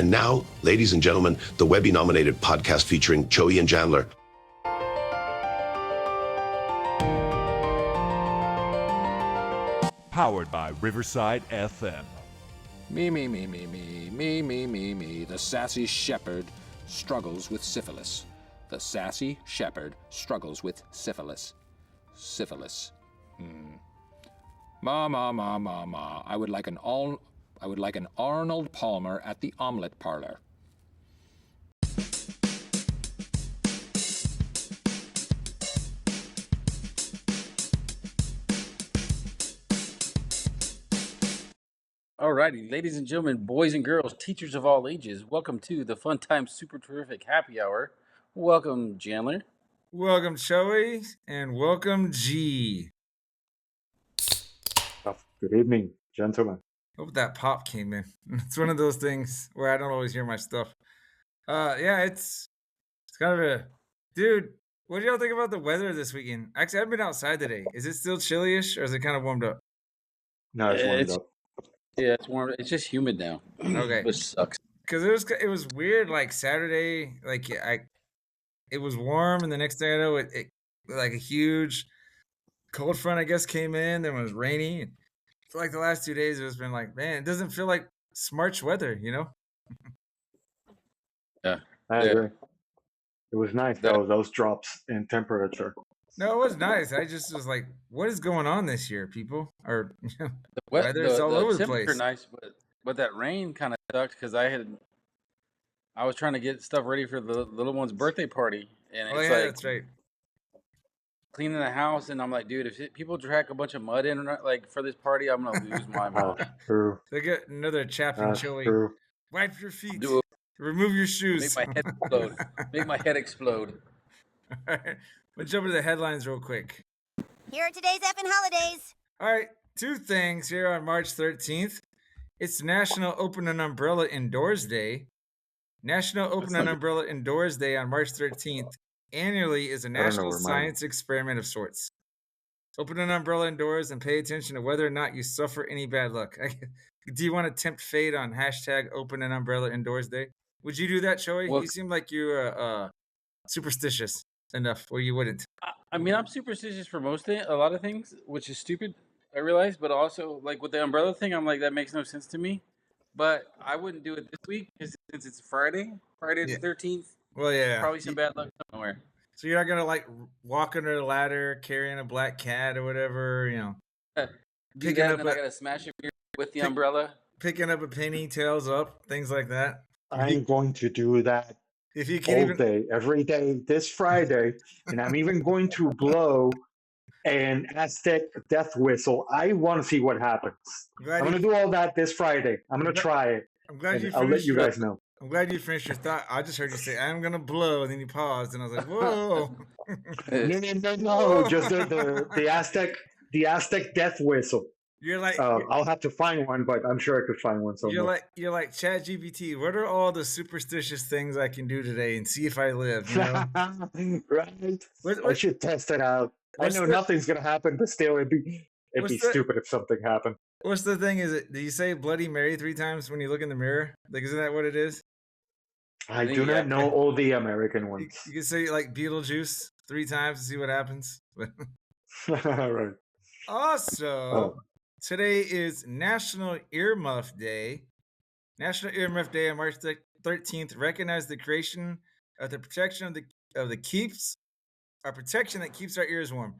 And now, ladies and gentlemen, the Webby-nominated podcast featuring Choey and Jandler. Powered by Riverside FM. Me. The sassy shepherd struggles with syphilis. The sassy shepherd struggles with syphilis. Syphilis. Ma. I would like an Arnold Palmer at the omelet parlor. Alrighty, ladies and gentlemen, boys and girls, teachers of all ages, welcome to the Fun Time Super Terrific Happy Hour. Welcome, Jandler. Welcome, Choey, and welcome, G. Good evening, gentlemen. Hope that pop came in. It's one of those things where I don't always hear my stuff. Yeah, it's kind of a... Dude, what do y'all think about the weather this weekend? Actually, I've been outside today. Is it still chilly-ish, or is it kind of warmed up? No, it's warmed up. Yeah, it's warm. It's just humid now. Okay. Which sucks. Because it was weird, like Saturday, it was warm, and the next thing I know, it like a huge cold front, I guess, came in, then it was rainy. For like the last 2 days, it's been like, man, it doesn't feel like Smarch weather, you know? Yeah. I agree. It was nice, though, those drops in temperature. No, it was nice. I just was like, what is going on this year, people? Or The weather's all over the temperature place. nice, but that rain kind of sucked because I was trying to get stuff ready for the little one's birthday party, and it's like that's right. cleaning the house, and I'm like, dude, if people drag a bunch of mud in like for this party, I'm gonna lose my mind. True. They get another chaplain Choey. True. Wipe your feet. Do it. Remove your shoes. Make my head explode. Make my head explode. All right. Let's jump into the headlines real quick. Here are today's effing holidays. All right. 2 things here on March 13th. It's National Open an Umbrella Indoors Day. National Open an Umbrella Indoors Day on March 13th annually is a national science experiment of sorts. Open an umbrella indoors and pay attention to whether or not you suffer any bad luck. Do you want to tempt fate on hashtag Open an Umbrella Indoors Day? Would you do that, Choey? Well, you seem like you're superstitious enough where you wouldn't. I mean, I'm superstitious for a lot of things, which is stupid, I realize, but also, like, with the umbrella thing, I'm like, that makes no sense to me. But I wouldn't do it this week, since it's Friday the 13th. Well, yeah. Probably some bad luck somewhere. So you're not going to, like, walk under a ladder carrying a black cat or whatever, you know. Do that, and then I got to smash it with the umbrella. Picking up a penny, tails up, things like that. I'm going to do that if you can day, every day, this Friday, and I'm even going to blow an Aztec death whistle. I want to see what happens. I'm going to do all that this Friday. I'm going to try it. I'm glad I'll let you guys know. I'm glad you finished your thought. I just heard you say, I'm going to blow, and then you paused, and I was like, whoa. No. Just the Aztec death whistle. You're like, I'll have to find one, but I'm sure I could find one somewhere. You're like ChatGPT. What are all the superstitious things I can do today and see if I live? You know? Right. I should test it out. I know nothing's gonna happen, but still, it'd be stupid if something happened. What's the thing? Do you say Bloody Mary 3 times when you look in the mirror? Like, isn't that what it is? I do not know all the American ones. You can say like Beetlejuice 3 times to see what happens. Right. Also. Today is National Earmuff Day. National Earmuff Day on March 13th recognizes the creation of the protection of the keeps, a protection that keeps our ears warm.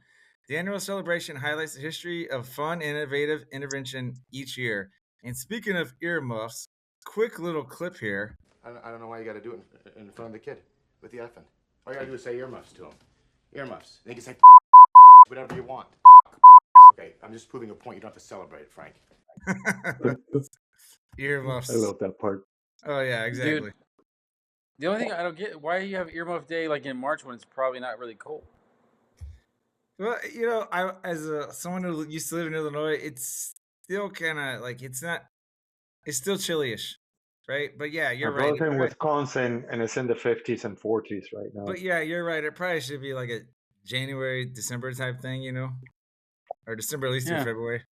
The annual celebration highlights the history of fun, innovative intervention each year. And speaking of earmuffs, quick little clip here. I don't know why you got to do it in front of the kid with the effing. All you got to do is say earmuffs to him. Earmuffs. And you can say whatever you want. Okay, I'm just proving a point. You don't have to celebrate it, Frank. Earmuffs. I love that part. Oh, yeah, exactly. Dude, the only thing I don't get, why do you have Earmuff Day like in March when it's probably not really cold? Well, you know, as someone who used to live in Illinois, it's still kind of like it's still chilly-ish, right? But yeah, you're right. I live in Wisconsin, and it's in the 50s and 40s right now. But yeah, you're right. It probably should be like a January, December type thing, you know? Or December at least through February.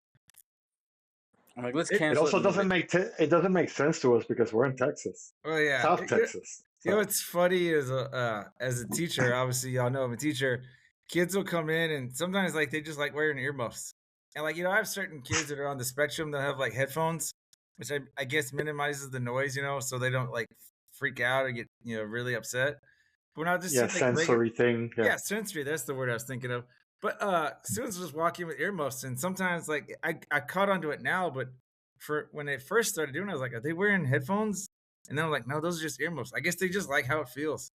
I'm like, let's It cancel also and move it doesn't make sense to us because we're in Texas, Well, yeah. South Texas. You know what's funny is as a teacher, obviously y'all know I'm a teacher. Kids will come in and sometimes like they just like wearing earmuffs. And like, I have certain kids that are on the spectrum that have like headphones, which I guess minimizes the noise, so they don't like freak out or get, really upset. But when I just Yeah, see like sensory thing. yeah, sensory, that's the word I was thinking of. But students just walk in with earmuffs and sometimes like I caught onto it now, but for when they first started doing it, I was like, are they wearing headphones? And then I'm like, no, those are just earmuffs. I guess they just like how it feels,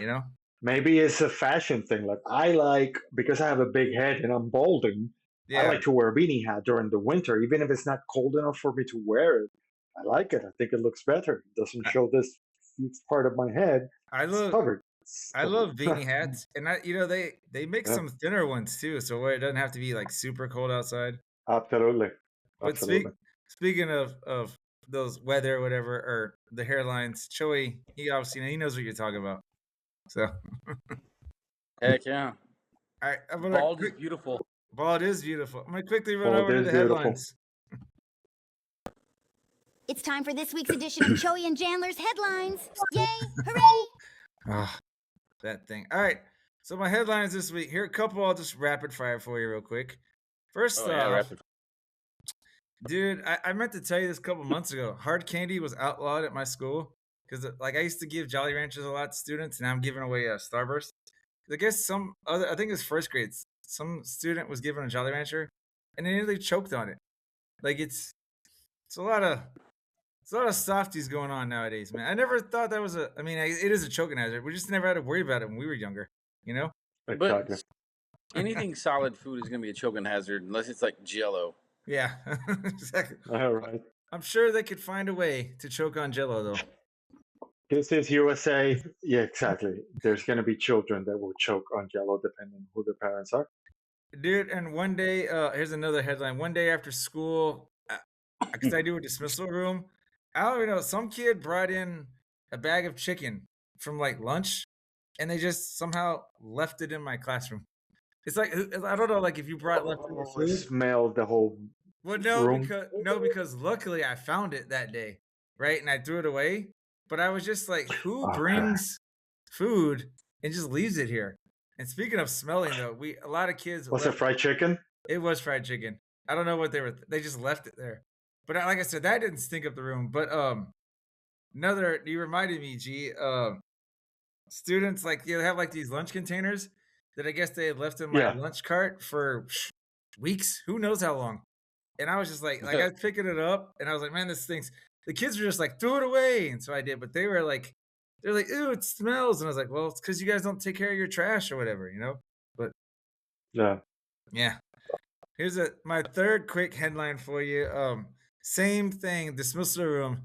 you know? Maybe it's a fashion thing. Like I like because I have a big head and I'm balding. I Yeah. like to wear a beanie hat during the winter, even if it's not cold enough for me to wear it. I like it. I think it looks better. It doesn't show this huge part of my head. It's covered. I love beanie hats, and they make Yeah. some thinner ones too, so where it doesn't have to be like super cold outside. Absolutely. But Absolutely. speaking of those weather or whatever or the hairlines, Choey, he obviously he knows what you're talking about. So Heck yeah. all right, Bald is beautiful. Bald is beautiful. I'm gonna quickly run Bald over to is the beautiful. headlines. It's time for this week's edition of Choey and Jandler's headlines. Yay! Hooray! Ah, that thing. All right. So my headlines this week. Here are a couple. I'll just rapid fire for you real quick. First off, dude, I meant to tell you this a couple months ago. Hard candy was outlawed at my school because like I used to give Jolly Ranchers a lot to students, and now I'm giving away Starburst. I guess I think it was first grade. Some student was given a Jolly Rancher, and they nearly choked on it. Like it's a lot of softies going on nowadays, man. I never thought that was I mean, it is a choking hazard. We just never had to worry about it when we were younger, Exactly. But anything solid food is going to be a choking hazard unless it's like Jello. Yeah, exactly. All right. I'm sure they could find a way to choke on Jello, though. This is USA. Yeah, exactly. There's going to be children that will choke on Jello depending on who their parents are. Dude, and one day, here's another headline. One day after school, because I do a dismissal room, I don't even know, some kid brought in a bag of chicken from like lunch, and they just somehow left it in my classroom. It's like, I don't know, like if you brought leftover food. Smelled the whole Well, no, room. because luckily I found it that day, right? And I threw it away. But I was just like, who Okay. brings food and just leaves it here? And speaking of smelling, though, a lot of kids. Was it fried chicken? It was fried chicken. I don't know what they were. They just left it there. But like I said, that didn't stink up the room. But you reminded me, G. Students like they have like these lunch containers that I guess they had left in my lunch cart for weeks. Who knows how long? And I was just like I was picking it up, and I was like, man, this stinks. The kids were just like, throw it away. And so I did, but they're like, ew, it smells. And I was like, well, it's because you guys don't take care of your trash or whatever, But yeah. Here's my third quick headline for you. Same thing, dismissal room.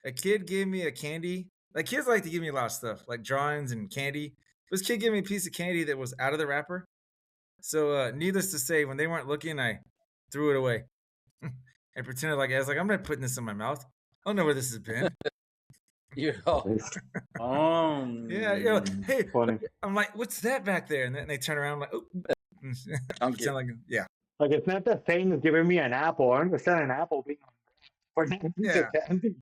A kid gave me a candy. Like kids like to give me a lot of stuff, like drawings and candy. This kid gave me a piece of candy that was out of the wrapper. So needless to say, when they weren't looking, I threw it away. And pretended like I was like, I'm not putting this in my mouth. I don't know where this has been. Yeah. Yeah, hey, funny. I'm like, what's that back there? And then they turn around, I'm like, oh. Yeah. Like it's not the same as giving me an apple. I understand an apple being for candy.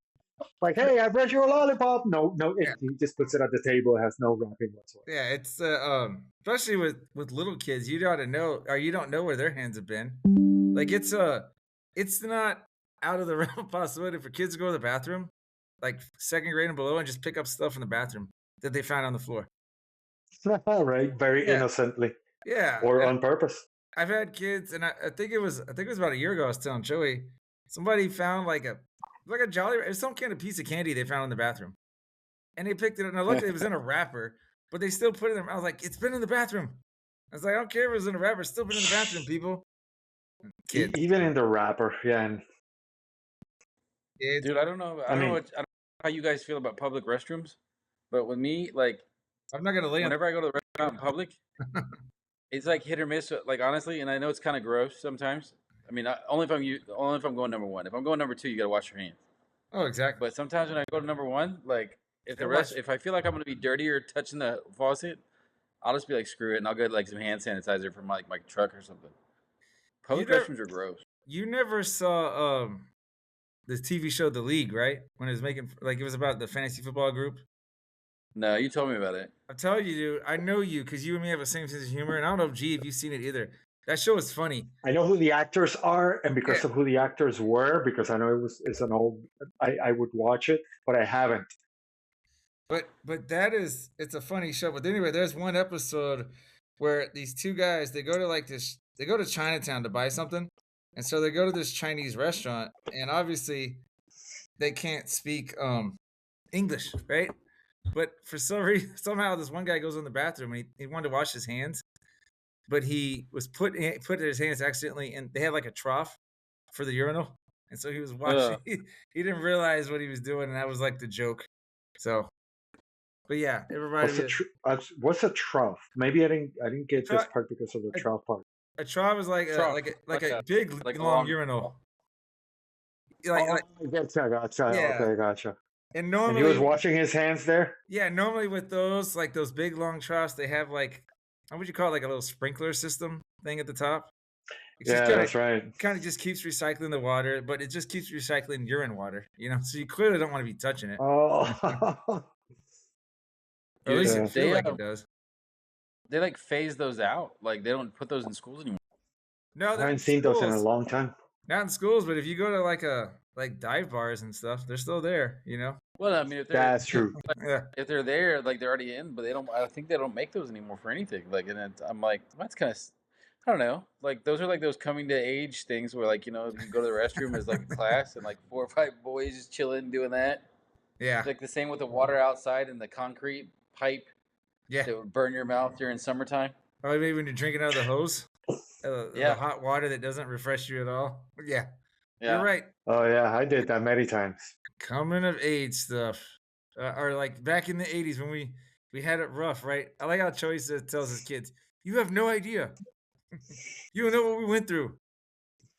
Like, hey, I brought you a lollipop. No, he just puts it at the table. It has no wrapping whatsoever. Yeah, it's especially with little kids, you gotta know, or you don't know where their hands have been. Like it's not out of the realm of possibility for kids to go to the bathroom, like second grade and below, and just pick up stuff in the bathroom that they found on the floor. Right, very innocently. Yeah, or on purpose. I've had kids, and I think it was about a year ago. I was telling Joey, somebody found like a Jolly, it was some kind of piece of candy they found in the bathroom, and they picked it up. Now, luckily, it was in a wrapper, but they still put it in. I was like, it's been in the bathroom. I was like, I don't care if it was in a wrapper, it's still been in the bathroom, people. Kids. Even in the wrapper, yeah. Dude, I don't know how you guys feel about public restrooms, but with me, like, I'm not gonna lay. Whenever I go to the restaurant in public, it's like hit or miss. Like honestly, and I know it's kind of gross sometimes. I mean, only if I'm going number one. If I'm going number two, you gotta wash your hands. Oh, exactly. But sometimes when I go to number one, like if I feel like I'm gonna be dirty or touching the faucet, I'll just be like, screw it, and I'll get like some hand sanitizer from like my truck or something. Public restrooms are gross. You never saw the TV show The League, right? When it was making like it was about the fantasy football group. No, you told me about it. I'm telling you, dude. I know you because you and me have the same sense of humor, and I don't know, G, if you've seen it either. That show is funny. I know who the actors are, and because of who the actors were, because I know it's an old. I would watch it, but I haven't. But it's a funny show. But anyway, there's one episode where these two guys they go to Chinatown to buy something, and so they go to this Chinese restaurant, and obviously they can't speak English, right? But for some reason, somehow this one guy goes in the bathroom and he wanted to wash his hands, but he was put his hands accidentally, and they had like a trough for the urinal, and so he was washing. He didn't realize what he was doing, and that was like the joke. So, but yeah, it reminded me. What's a trough? Maybe I didn't get this part because of the trough part. A trough is like a big like a long urinal. Gotcha. Yeah. Okay, gotcha. And normally he was washing his hands there. Yeah, normally with those big long troughs, they have like, how would you call it, like a little sprinkler system thing at the top. That's right. Kind of just keeps recycling the water, but it just keeps recycling urine water, so you clearly don't want to be touching it. Oh. Or at least it feels like it does. They like phase those out. Like they don't put those in schools anymore. No, I haven't seen those in a long time. Not in schools, but if you go to like dive bars and stuff, they're still there, Well, I mean, that's true. If they're there, like they're already in, but they don't. I think they don't make those anymore for anything. Like, and I'm like, that's kind of, I don't know. Like those are like those coming to age things where like you go to the restroom as like a class and like 4 or 5 boys just chilling doing that. Yeah. Like the same with the water outside and the concrete pipe. Yeah. That would burn your mouth during summertime. Or maybe when you're drinking out of the hose. The hot water that doesn't refresh you at all. Yeah. You're right. Oh yeah, I did that many times. Coming of age stuff, or like back in the 80s when we had it rough, right? I like how Choey tells his kids, "You have no idea. You don't know what we went through."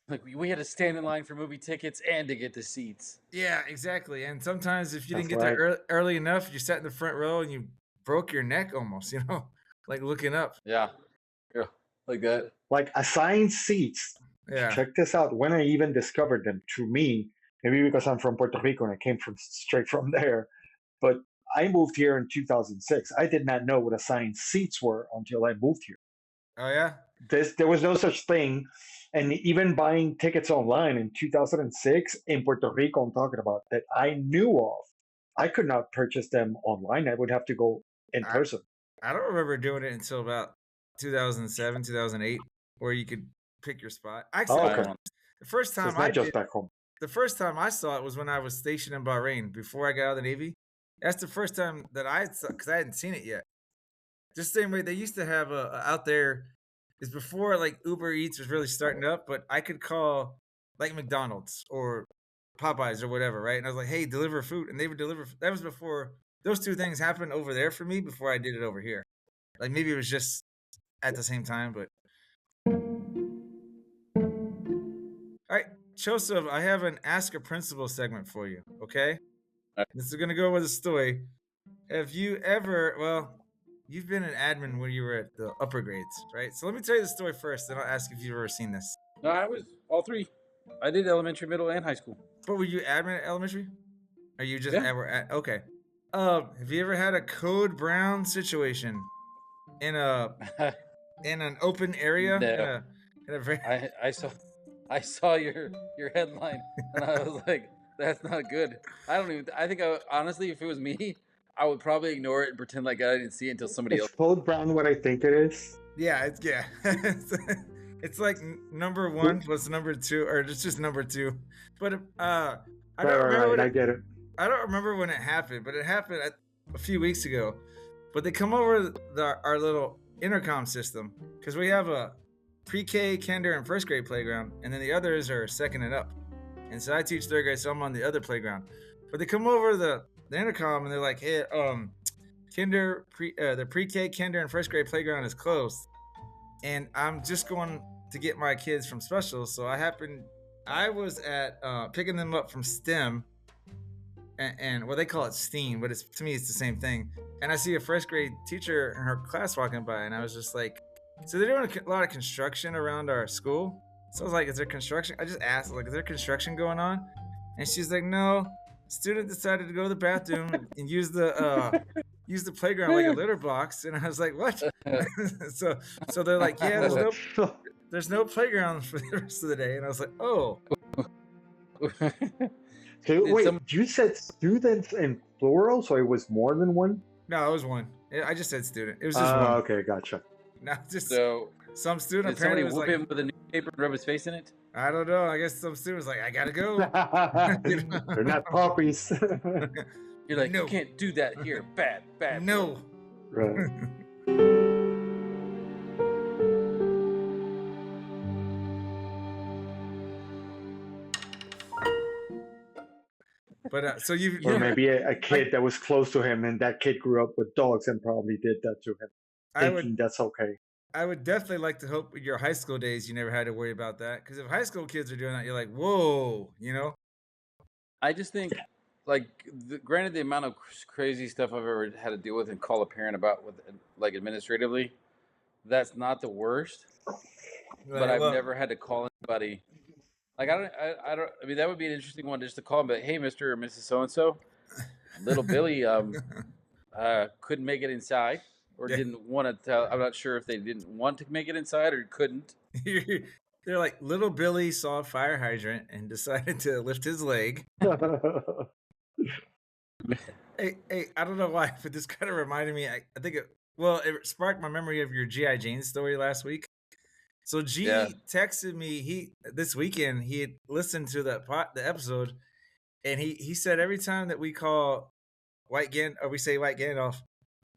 Like we had to stand in line for movie tickets and to get the seats. Yeah, exactly. And sometimes if you didn't get there early enough, you sat in the front row and you broke your neck almost, like looking up. Yeah, like that. Like assigned seats. Yeah. Check this out. When I even discovered them, to me, maybe because I'm from Puerto Rico and I came straight from there, but I moved here in 2006. I did not know what assigned seats were until I moved here. Oh yeah. There was no such thing, and even buying tickets online in 2006 in Puerto Rico, I'm talking about that I knew of. I could not purchase them online. I would have to go in person. I don't remember doing it until about 2007, 2008, where you could pick your spot. Actually, the first time back home. The first time I saw it was when I was stationed in Bahrain before I got out of the Navy. That's the first time that I saw, because I hadn't seen it yet. Just the same way they used to have out there is before like Uber Eats was really starting up, but I could call like McDonald's or Popeyes or whatever, right? And I was like, "Hey, deliver food," and they would deliver. That was before those two things happened over there for me before I did it over here. Like maybe it was just at the same time, but. All right, Joseph, I have an Ask a Principal segment for you, okay? This is going to go with a story. Have you ever, you've been an admin when you were at the upper grades, right? So let me tell you the story first, then I'll ask if you've ever seen this. No, I was all 3. I did elementary, middle, and high school. But were you admin at elementary? Or you just okay. Have you ever had a Code Brown situation in an open area? No. In a very... I saw your headline and I was like, that's not good. I think honestly, if it was me, I would probably ignore it and pretend like I didn't see it until somebody else. Is Code Brown what I think it is? Yeah, it's like number 1 plus number 2, or it's just number 2. But I don't remember. I get it. I don't remember when it happened, but it happened a few weeks ago. But they come over our little intercom system because we have a pre-K, kinder, and first grade playground, and then the others are second and up. And so I teach third grade, so I'm on the other playground. But they come over the intercom and they're like, "Hey, the pre-K, kinder, and first grade playground is closed." And I'm just going to get my kids from special, so I was at picking them up from STEM, and well, they call it STEAM, but to me it's the same thing. And I see a first grade teacher in her class walking by, and I was just like, so they're doing a lot of construction around our school. So I was like, is there construction? I just asked, like, is there construction going on? And she's like, no, student decided to go to the bathroom and use the playground like a litter box. And I was like, what? so so they're like, yeah, there's no playground for the rest of the day. And I was like, oh. So Did wait, some- you said students in plural, so it was more than one? No, it was one. I just said student. It was just one. Okay, gotcha. Not just So some student did somebody apparently was whoop like, him with a newspaper and rub his face in it? I don't know. I guess some student was like, I gotta go. They're not puppies. You're like, No. you can't do that here. Bad. No. Right. But so you Or maybe a kid that was close to him, and that kid grew up with dogs and probably did that to him, I thinking would that's okay. I would definitely like to hope with your high school days you never had to worry about that. Because if high school kids are doing that, you're like, whoa, you know? I just think, like, granted, the amount of crazy stuff I've ever had to deal with and call a parent about with, like, administratively, that's not the worst. But Like, I've well, never had to call anybody. Like, I don't. I mean, that would be an interesting one just to call and be like, hey, Mr. or Mrs. So and So, little Billy, couldn't make it inside or Yeah. didn't want to tell. I'm not sure if they didn't want to make it inside or couldn't. They're like, little Billy saw a fire hydrant and decided to lift his leg. Hey, I don't know why, but this kind of reminded me. I think it sparked my memory of your G.I. Jane story last week. So G Yeah. texted me this weekend. He had listened to the episode, and he said every time that we call we say White Gandalf.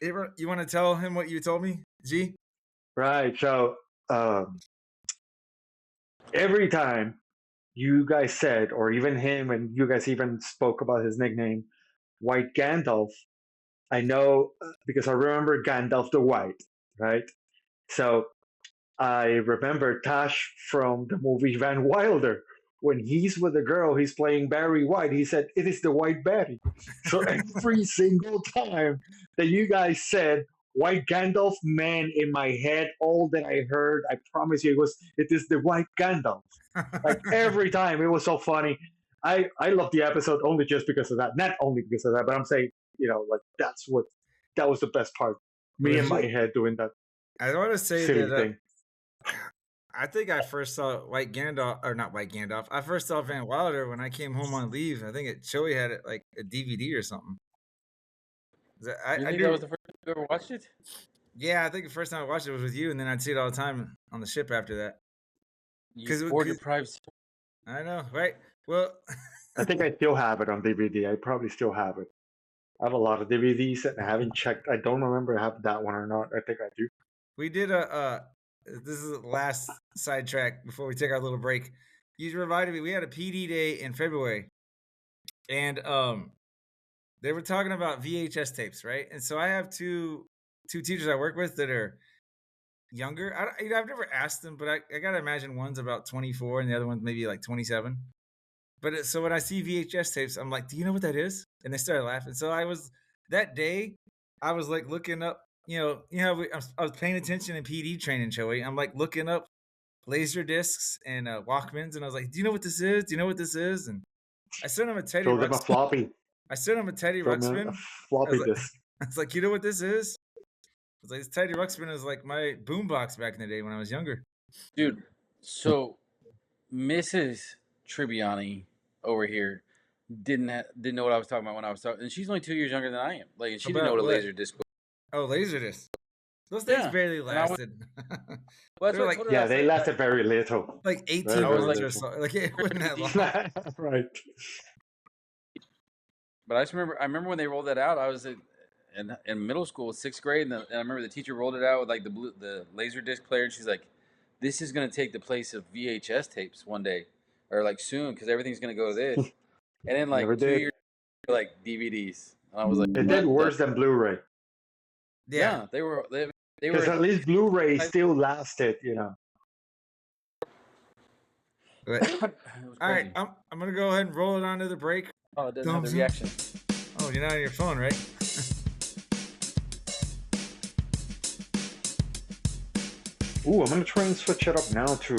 You want to tell him what you told me, G? Right. So every time you guys said, or even him, and you guys even spoke about his nickname, White Gandalf, I know because I remember Gandalf the White, right? So I remember Tash from the movie Van Wilder. When he's with a girl, he's playing Barry White. He said, "It is the White Barry." So every single time that you guys said White Gandalf, man, in my head, all that I heard, I promise you, it is the White Gandalf. Like every time, it was so funny. I love the episode only just because of that. Not only because of that, but I'm saying, like that was the best part. Me in my head doing that I want to say silly that thing. I think I first saw White Gandalf, or not White Gandalf. I first saw Van Wilder when I came home on leave. I think Choey had it like a DVD or something. I think do- that was the first time you ever watched it? Yeah, I think the first time I watched it was with you, and then I'd see it all the time on the ship after that. You 'Cause it- bored 'cause- deprived. I know, right? Well, I think I still have it on DVD. I probably still have it. I have a lot of DVDs and I haven't checked. I don't remember if I have that one or not. I think I do. we did this is the last sidetrack before we take our little break. You reminded me we had a PD day in February, and they were talking about VHS tapes, right? And so I have two teachers I work with that are younger. I've never asked them, but I gotta imagine one's about 24 and the other one's maybe like 27. But so when I see VHS tapes, I'm like, "Do you know what that is?" And they started laughing. So that day, I was like looking up. I was paying attention in PD training, Choey. I'm like looking up laser discs and Walkmans, and I was like, "Do you know what this is? Do you know what this is?" And I sent him a Teddy Show them a Ruxpin. floppy. I sent him a Teddy Show them Ruxpin. a floppy like- disk. I was like, "You know what this is?" I was like, "This Teddy Ruxpin is like my boombox back in the day when I was younger." Dude, so Mrs. Tribbiani over here didn't know what I was talking about when I was talking, and she's only 2 years younger than I am. Like, and she didn't know About what a what? laser disc was. Oh, laser discs. Those things Yeah, barely and I was- lasted. Well, They were what I like- told her Yeah, last they night. lasted very little. Like 18 Very, very months or little. so. Like it wasn't that long. Right. But I remember when they rolled that out. I was in middle school, 6th grade, and I remember the teacher rolled it out with like the laser disc player, and she's like, "This is gonna take the place of VHS tapes one day, or like soon, because everything's gonna go to this." And then like Never 2 did. years, like DVDs, and I was like, It "What did the-" worse than Blu-ray. Yeah, they were. They Because were. at least Blu-ray still lasted, But, It was all right, crazy. I'm gonna go ahead and roll it on to the break. Oh, it doesn't have the thumbs up. reaction. Oh, you're not on your phone, right? Ooh, I'm gonna try and switch it up now too.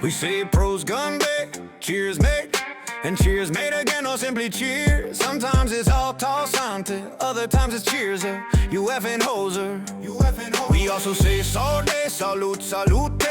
We say pros gun day, cheers mate, and cheers mate again or simply cheers. Sometimes it's all tossante, other times it's cheers, you effing hoser. We also say sorday, salute, salute,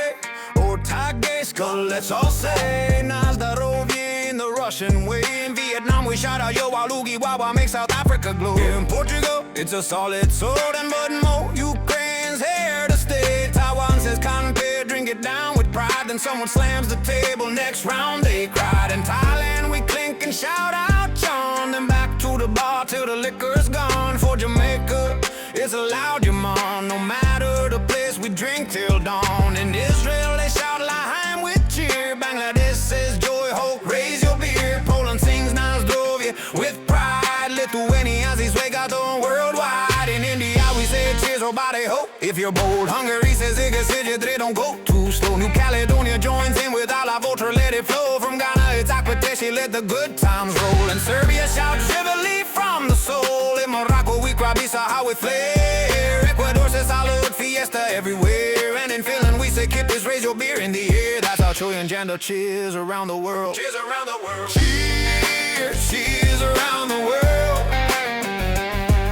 or tage, skull, let's all say Nazdarovie in the Russian way. In Vietnam we shout out yo walugi wawa, make South Africa glow. In Portugal it's a solid sword and button mo. Ukraine's here to stay. Taiwan says canpe, drink it down with pride. Then someone slams the table, next round they cried. In Thailand we clink and shout out John. Then back to the bar till the liquor's gone. For Jamaica it's a loud yaman. No matter the place we drink till dawn. In Israel they shout L'chaim with cheer. Bangladesh says joy ho, raise your beer. Poland sings Nazdrovie with pride. Lithuania says Svegaton worldwide. In India we say cheers or body ho. If you're bold, Hungary says Igasiditre, don't go too slow. New Caledonia joins in with Ala Votra, let it flow. From Ghana it's Akpateshi, let the good times roll. In Serbia shout Trivoli from the soul. In Morocco we Krabisa, how we flare. Ecuador says salud, fiesta everywhere. And in Finland we say Kippis, raise your beer in the air. That's how Choey and Jandler cheers around the world. Cheers around the world. Cheers, cheers around the world.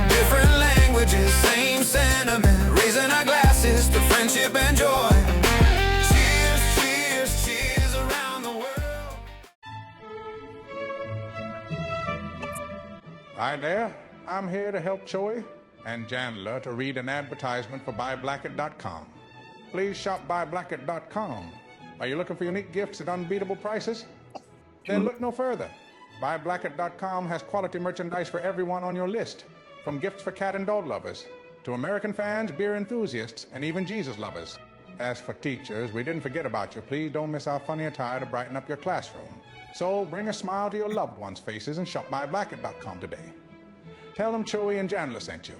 Different languages, same sentiment. Raising our glasses to friendship and joy. Cheers, cheers, cheers around the world. Hi there, I'm here to help Choey and Jandler to read an advertisement for buyblacket.com. Please shop buyblacket.com. Are you looking for unique gifts at unbeatable prices? Then look no further. Buyblacket.com has quality merchandise for everyone on your list, from gifts for cat and dog lovers to American fans, beer enthusiasts, and even Jesus lovers. As for teachers, we didn't forget about you. Please don't miss our funny attire to brighten up your classroom. So bring a smile to your loved ones' faces and shop buyblacket.com today. Tell them Choey and Jandler sent you.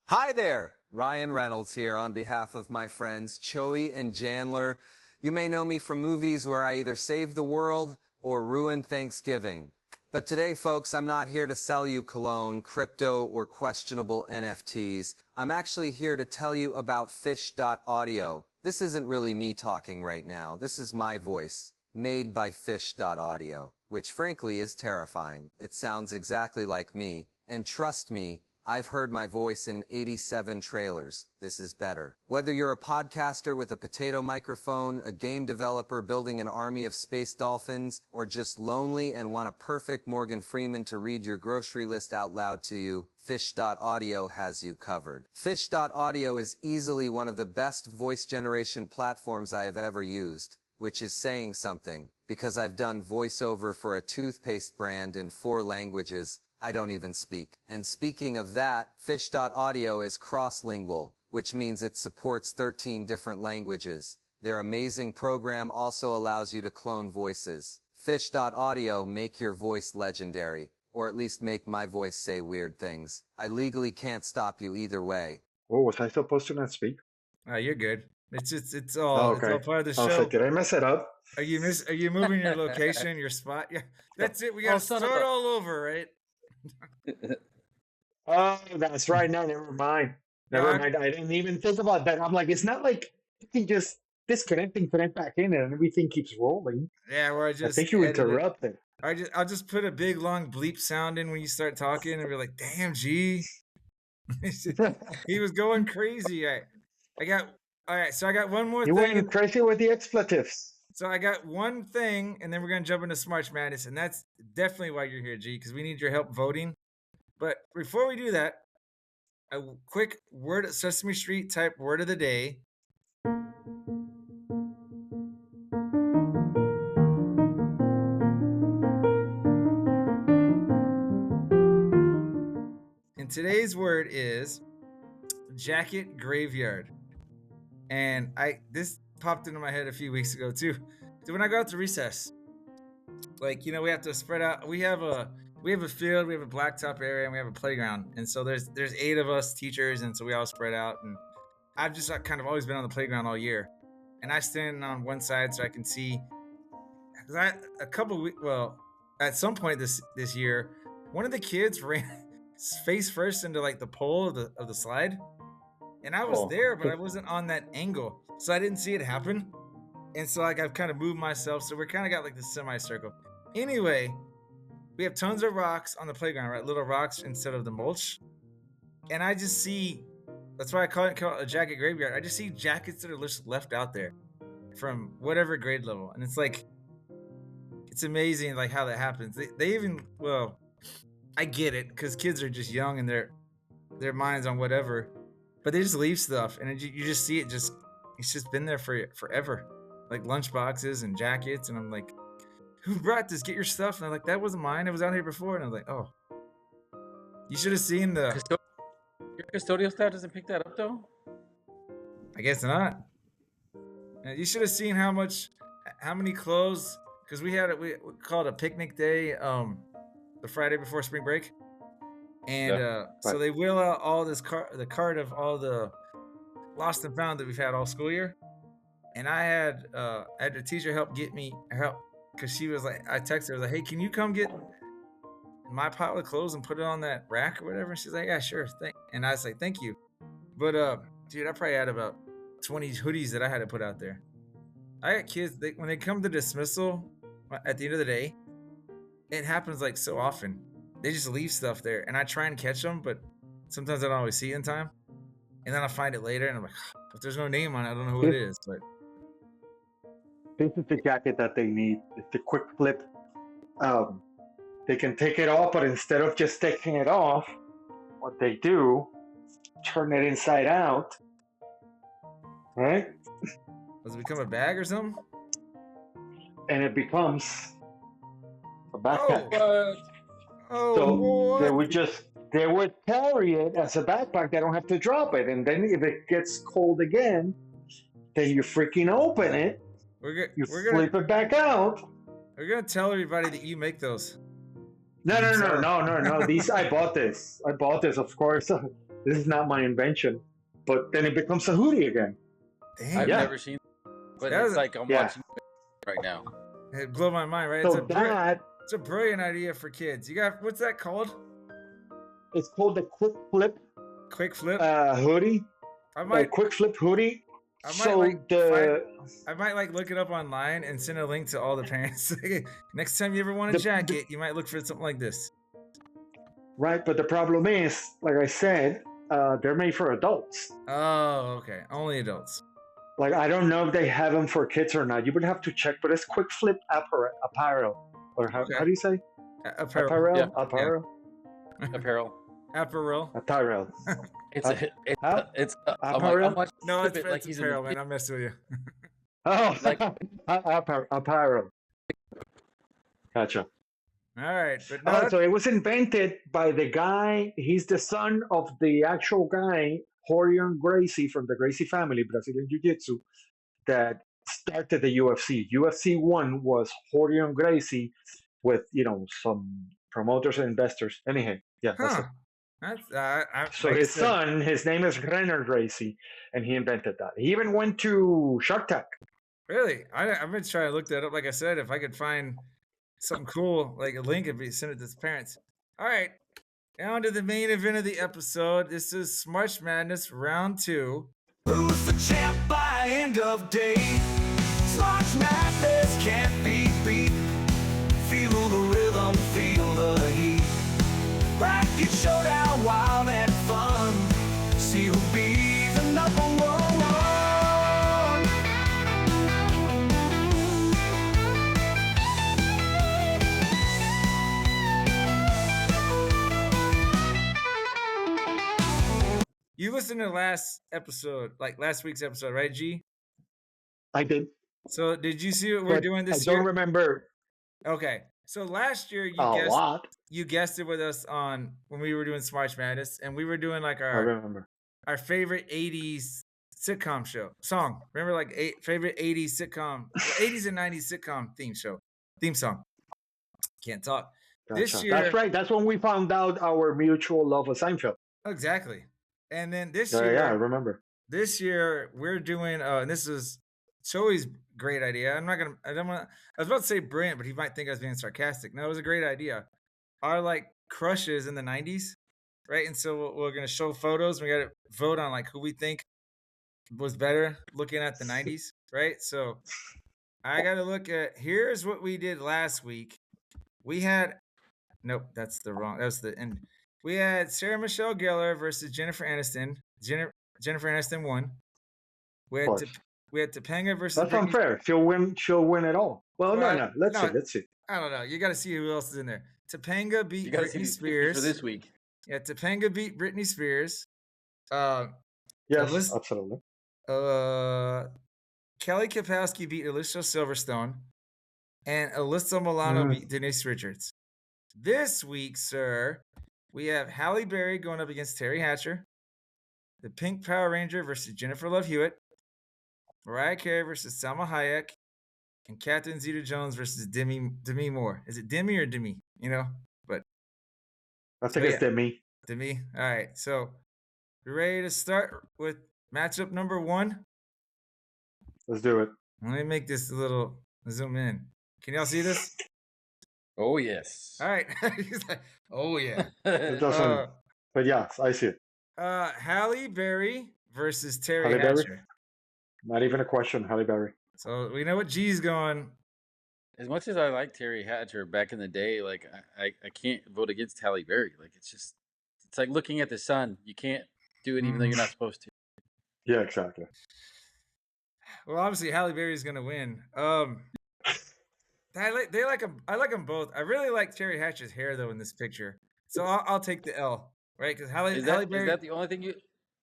Hi there, Ryan Reynolds here on behalf of my friends Choey and Jandler. You may know me from movies where I either save the world or ruin Thanksgiving. But today, folks, I'm not here to sell you cologne, crypto, or questionable NFTs. I'm actually here to tell you about Fish.audio. This isn't really me talking right now. This is my voice, made by Fish.audio, which frankly is terrifying. It sounds exactly like me, and trust me, I've heard my voice in 87 trailers. This is better. Whether you're a podcaster with a potato microphone, a game developer building an army of space dolphins, or just lonely and want a perfect Morgan Freeman to read your grocery list out loud to you, Fish.audio has you covered. Fish.audio is easily one of the best voice generation platforms I have ever used, which is saying something, because I've done voiceover for a toothpaste brand in 4 languages I don't even speak. And speaking of that, Fish.audio is cross-lingual, which means it supports 13 different languages. Their amazing program also allows you to clone voices. Fish.audio make your voice legendary, or at least make my voice say weird things. I legally can't stop you either way. Oh, was I supposed to not speak? You're good. It's Oh, it's okay. all part of the I was show. like, did I mess it up? Are you moving your location, your spot? Yeah, that's it. We gotta son of start a- all over, right? Oh, that's right. No, never mind. Never I'm- mind. I didn't even think about that. I'm like, it's not like you can just disconnect and connect back in and everything keeps rolling. Yeah, where I I just think you edited- interrupted. I'll just put a big long bleep sound in when you start talking, and be like, "Damn, G." He was going crazy. I got all right. So I got one more You thing. went crazy with the expletives. So I got one thing, and then we're gonna jump into Smarch Madness, and that's definitely why you're here, G, because we need your help voting. But before we do that, a quick word Sesame Street type word of the day. And today's word is jacket graveyard. And this popped into my head a few weeks ago too. So when I go out to recess, like, you know, we have to spread out. We have a field, we have a blacktop area, and we have a playground. And so there's 8 of us teachers, and so we all spread out. And I've just kind of always been on the playground all year. And I stand on one side so I can see. Because at some point this year, one of the kids ran face first into like the pole of the slide, And I was Oh. there, but I wasn't on that angle, so I didn't see it happen. And so like I've kind of moved myself, so we're kind of got like this semicircle. Anyway, we have tons of rocks on the playground, right? Little rocks instead of the mulch. And I just see, that's why I call it a jacket graveyard. I just see jackets that are just left out there from whatever grade level. And it's like, it's amazing like how that happens. They even, well, I get it because kids are just young and their minds on whatever, but they just leave stuff and you just see it just, it's just been there for forever. Like lunch boxes and jackets. And I'm like, who brought this? Get your stuff. And I'm like, that wasn't mine. It was out here before. And I was like, oh, you should have seen the. Your custodial staff doesn't pick that up though. I guess not. You should have seen how many clothes, because we called a picnic day, the Friday before spring break, and so they wheel out all the cart of all the lost and found that we've had all school year, and I had a teacher help because she was like, I texted her, I was like, hey, can you come get my pile of clothes and put it on that rack or whatever? And she's like, yeah, sure, and I was like, thank you, but dude, I probably had about 20 hoodies that I had to put out there. I got kids, when they come to dismissal at the end of the day, it happens like so often. They just leave stuff there, and I try and catch them, but sometimes I don't always see it in time. And then I find it later, and I'm like, if there's no name on it, I don't know who it is. But this is the jacket that they need. It's the quick flip. They can take it off, but instead of just taking it off, what they do, turn it inside out. Right? Does it become a bag or something? And it becomes a backpack. So what? They would carry it as a backpack. They don't have to drop it. And then if it gets cold again, then you freaking open it. You flip it back out. We're gonna tell everybody that you make those. No. These I bought this, of course. This is not my invention. But then it becomes a hoodie again. Damn. I've never seen, but it's like I'm watching right now. It blew my mind, right? So it's a brilliant idea for kids. You got, what's that called? It's called the quick flip. Quick flip hoodie. Quick flip hoodie. I might look it up online and send a link to all the parents. Next time you ever want a jacket, you might look for something like this. Right, but the problem is, like I said, they're made for adults. Oh, okay. Only adults. Like, I don't know if they have them for kids or not. You would have to check, but it's quick flip apparel. Or how do you say? Apparel. Yeah. Apparel. Apparel. Apparel. Apparel. It's apparel. No, it's like he's apparel, man. I'm messing with you. Oh, like apparel. Gotcha. All right, but so it was invented by the guy. He's the son of the actual guy, Rorion Gracie, from the Gracie family, Brazilian Jiu-Jitsu, that started the UFC. UFC 1 was Rorion Gracie with, some promoters and investors. Anyhow, yeah, that's it. So his son, his name is Renner Gracie, and he invented that. He even went to Shark Tank. Really? I've been trying to look that up. Like I said, if I could find something cool, like a link, if we send it to his parents. All right, on to the main event of the episode. This is Smarch Madness Round 2. Who's the champ by end of day? Smarch Madness can't be beat. Feel the rhythm, feel the heat. Bracket showdown, wild and fun. See who'll be the number one. You listened to last week's episode, right, G? I did. So did you see what we're doing this year? I don't remember. Okay. So last year you guessed it with us on when we were doing Smarch Madness, and we were doing like our favorite 80s sitcom song. Remember, like favorite 80s sitcom, 80s and 90s sitcom theme song. Can't talk. Gotcha. This year, that's right. That's when we found out our mutual love of Seinfeld. Exactly. And then this year, yeah, I remember. This year we're doing, and this is Choey's great idea. I was about to say brilliant, but he might think I was being sarcastic. No, it was a great idea. Our like crushes in the 90s. right? And so we're gonna show photos. We gotta vote on like who we think was better looking at the '90s, right? So I gotta look at. Here's what we did last week. We had nope, that's the wrong. That was the end. We had Sarah Michelle Gellar versus Jennifer Aniston. Jennifer Aniston won. We had Topanga versus. That's Britney. unfair. She'll win it all. Well, no. Let's see. I don't know. You got to see who else is in there. Topanga beat You got to see Britney these pictures Spears for this week. Yeah, Topanga beat Britney Spears. Yes, absolutely. Kelly Kapowski beat Alicia Silverstone, and Alyssa Milano beat Denise Richards. This week, sir, we have Halle Berry going up against Terry Hatcher, the Pink Power Ranger versus Jennifer Love Hewitt, Mariah Carey versus Salma Hayek, and Catherine Zeta-Jones versus Demi Moore. Is it Demi or Demi? You know, but I think it's Demi. Demi. All right, so you ready to start with matchup number 1? Let's do it. Let me make this a little zoom in. Can y'all see this? Oh yes. All right. He's like, oh yeah. It doesn't. But yes, I see it. Halle Berry versus Terry Halle Berry? Hatcher. Not even a question, Halle Berry. So we know what G's going. As much as I like Terry Hatcher back in the day, like I can't vote against Halle Berry. Like it's like looking at the sun. You can't do it even though you're not supposed to. Yeah, exactly. Well, obviously Halle Berry's gonna win. I like them. I like them both. I really like Terry Hatcher's hair though in this picture. So I'll take the L, right? Because Halle Berry. Is that the only thing you?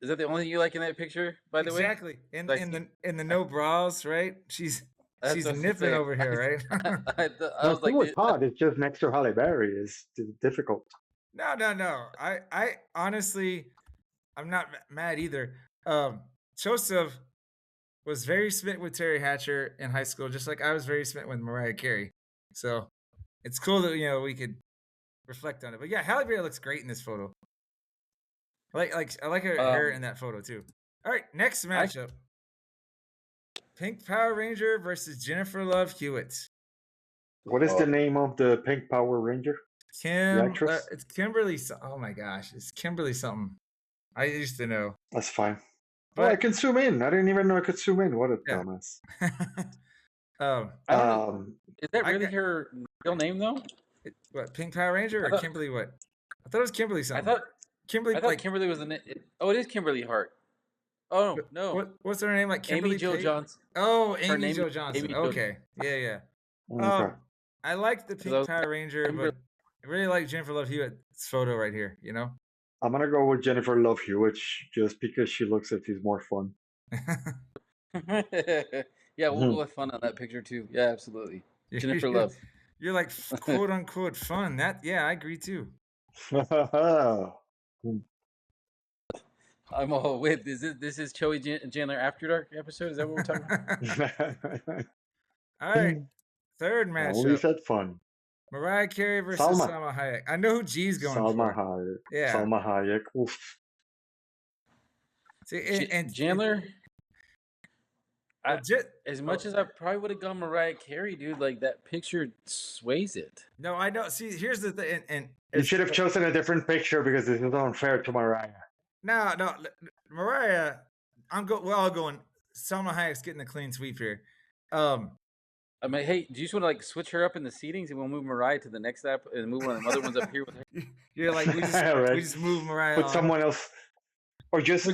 Is that the only thing you like in that picture? By the way, exactly. In the no bras, right? She's nipping over here, right? I was like, hot. It's just next to Halle Berry is difficult. No. I honestly, I'm not mad either. Joseph was very smitten with Terry Hatcher in high school, just like I was very smitten with Mariah Carey. So it's cool that we could reflect on it. But yeah, Halle Berry looks great in this photo. I like her hair in that photo too. All right, next matchup: Pink Power Ranger versus Jennifer Love Hewitt. What is the name of the Pink Power Ranger? It's Kimberly. Oh my gosh, it's Kimberly something. I used to know. That's fine. But I can zoom in. I didn't even know I could zoom in. What a dumbass. Is that really her real name though? What, Pink Power Ranger or Kimberly? What? I thought it was Kimberly something. I thought Kimberly was the name. Oh, it is Kimberly Hart. Oh no. What's her name? Like Kimberly Amy Jo Johnson. Oh, Amy Jo Johnson. Okay. Yeah. Okay. I like the Pink Power Ranger, but I really like Jennifer Love Hewitt's photo right here. I'm gonna go with Jennifer Love Hewitt just because she looks like she's more fun. Yeah, we'll have fun on that picture too. Yeah, absolutely. Jennifer Love. You're like quote unquote fun. I agree too. I'm all with. This is Choey Jandler After Dark episode? Is that what we're talking about? All right. Third matchup. We said fun. Mariah Carey versus Salma Hayek. I know who G's going Salma for. Hayek. Yeah. Salma Hayek. Oof. See, and Jandler. As much as I probably would have gone Mariah Carey, dude, like that picture sways it. No, I know. See, here's the thing. And you should have chosen a different picture because this is unfair to Mariah. No, Mariah. We're all going. Salma Hayek's getting the clean sweep here. I mean, hey, do you just want to like switch her up in the seatings and we'll move Mariah to the next app and move one of the other ones up here with her? You're like, we just move Mariah. Put someone else, or just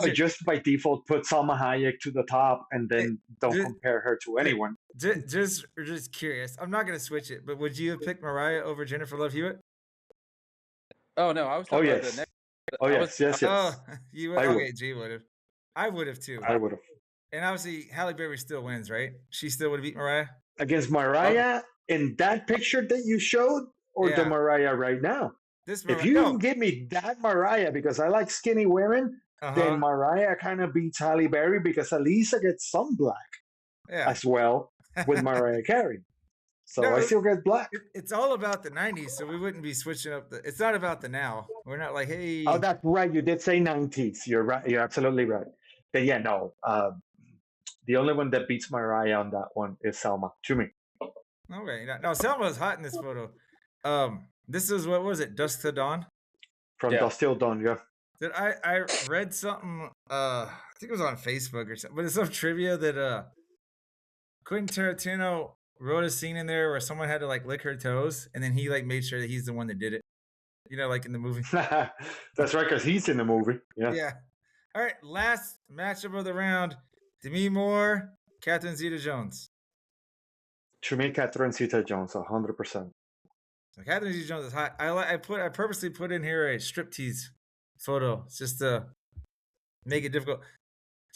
by default put Salma Hayek to the top and then don't compare her to anyone. Just curious. I'm not gonna switch it, but would you have picked Mariah over Jennifer Love Hewitt? Oh no, I was talking about the next. Yes. Oh, you would. Okay, G would have. I would have too. I would have. And obviously, Halle Berry still wins, right? She still would have beat Mariah. Against Mariah in that picture that you showed, or the Mariah right now? If you give me that Mariah, because I like skinny women, then Mariah kind of beats Halle Berry because at least I get some black as well with Mariah Carey. So I still get black. It's all about the 90s, so we wouldn't be switching up it's not about the now. We're not like, hey. Oh, that's right. You did say 90s. You're right. You're absolutely right. But yeah, no. The only one that beats Mariah on that one is Selma, to me. Okay. No, Selma's hot in this photo. This is, what was it, Dusk to Dawn? from Yeah. Till Dawn. Yeah. Did I read something? I think it was on Facebook or something, but it's some trivia that Quentin Tarantino wrote a scene in there where someone had to like lick her toes, and then he like made sure that he's the one that did it. You know, like in the movie. That's right, because he's in the movie. Yeah. Yeah. All right, last matchup of the round: Demi Moore, Catherine Zeta-Jones. To me, Catherine Zeta-Jones, 100%. So Catherine Zeta-Jones is hot. I purposely put in here a striptease photo just to make it difficult.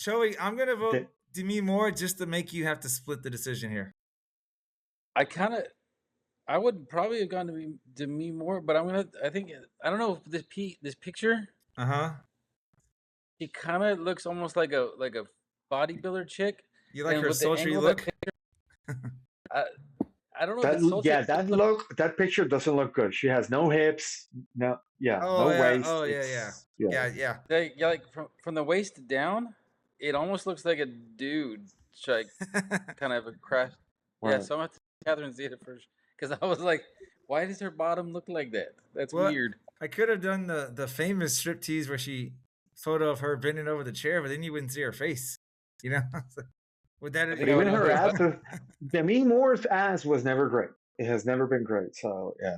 Choey, I'm gonna vote Demi Moore just to make you have to split the decision here. I would probably have gone to Demi Moore, but I think I don't know if this picture. She kind of looks almost like a bodybuilder chick. You like and her with the sultry angle of look? I don't know. If it's sultry. That picture doesn't look good. She has no hips. No, no waist. Oh yeah. Like from the waist down, it almost looks like a dude, like kind of a crash. Yeah, Right. so I'm gonna have to Catherine Zeta first because I was like, why does her bottom look like that? That's Well, weird. I could have done the famous striptease where she photo of her bending over the chair, but then you wouldn't see her face. You know, would that have But even her ass, Demi Moore's ass was never great. It has never been great. So yeah.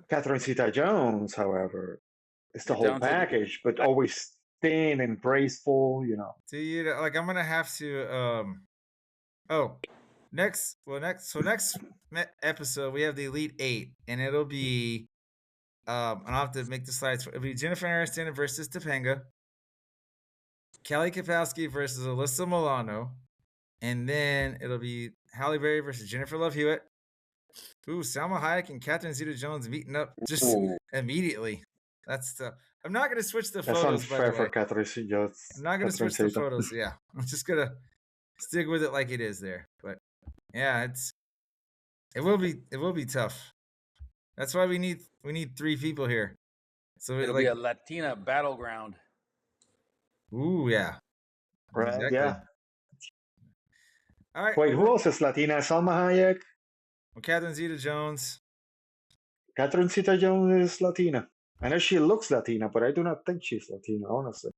Catherine Zeta-Jones, however, is the whole package, but always thin and graceful. You know. Do you like? I'm gonna have to. Next episode we have the Elite 8, and it'll be. I'll have to make the slides. It'll be Jennifer Aniston versus Topanga, Kelly Kapowski versus Alyssa Milano, and then it'll be Halle Berry versus Jennifer Love Hewitt. Ooh, Salma Hayek and Catherine Zeta-Jones meeting up just immediately. That's tough. I'm not going to switch the That's photos. unfair for Catherine Zeta-Jones. I'm not going to switch the photos. Yeah, I'm just gonna stick with it like it is there. But yeah, it will be tough. That's why we need 3 people here. So It'll be a Latina battleground. Ooh, yeah. Right. Exactly. Yeah. All right. Wait, who else is Latina? Salma Hayek. Well, Catherine Zeta-Jones. Catherine Zeta-Jones is Latina. I know she looks Latina, but I do not think she's Latina, honestly.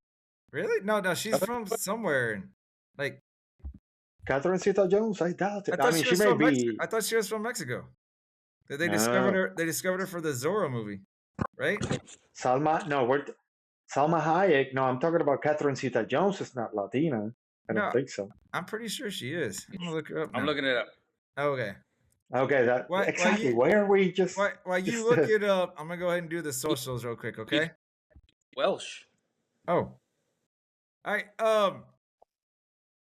Really? No, she's from somewhere. Like Catherine Zeta-Jones? I doubt it. I mean, she may be. I thought she was from Mexico. They discovered her. They discovered her for the Zorro movie, right? Salma Hayek. No, I'm talking about Catherine Zeta-Jones. Is not Latina. I don't think so. I'm pretty sure she is. I'm gonna look her up. I'm looking it up. Okay. Okay. Exactly. Why are we just? While you look it up, I'm gonna go ahead and do the socials real quick. Okay. Welsh. Oh. All right.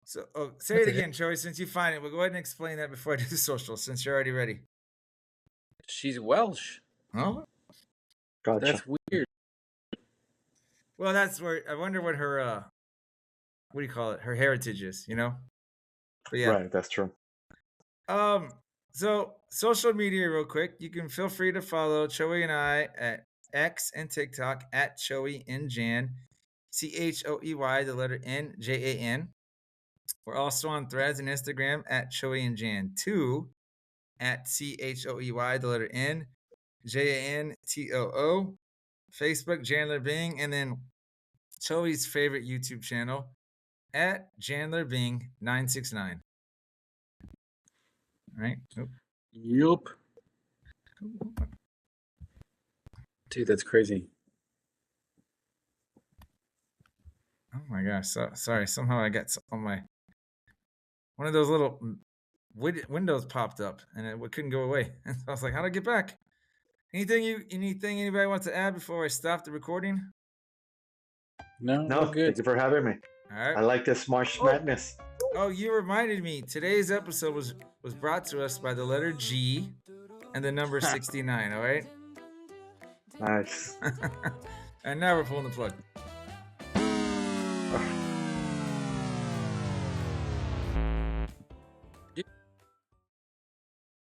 So say it again, Joey. Since you find it, we'll go ahead and explain that before I do the socials. Since you're already ready. She's Welsh. Oh. Gotcha. That's weird. Well, that's where I wonder what her what do you call it? Her heritage is, you know? But yeah. Right, that's true. So social media real quick. You can feel free to follow Choey and I at X and TikTok at Choey and Jan. CHOEY, the letter NJAN. We're also on Threads and Instagram at Choey and Jan 2 at CHOEY, the letter NJANTOO. Facebook, Jandler Bing, and then Choey's favorite YouTube channel at Jandler Bing 969. All right. Yup. Dude, that's crazy. Oh my gosh. Sorry. Somehow I got on my one of those little windows popped up and it couldn't go away. And so I was like, how do I get back? Anything anybody wants to add before I stop the recording? No, good. Thank you for having me. All right. I like this Smarch Madness. Oh, you reminded me. Today's episode was brought to us by the letter G and the number 69. All right. Nice. And now we're pulling the plug.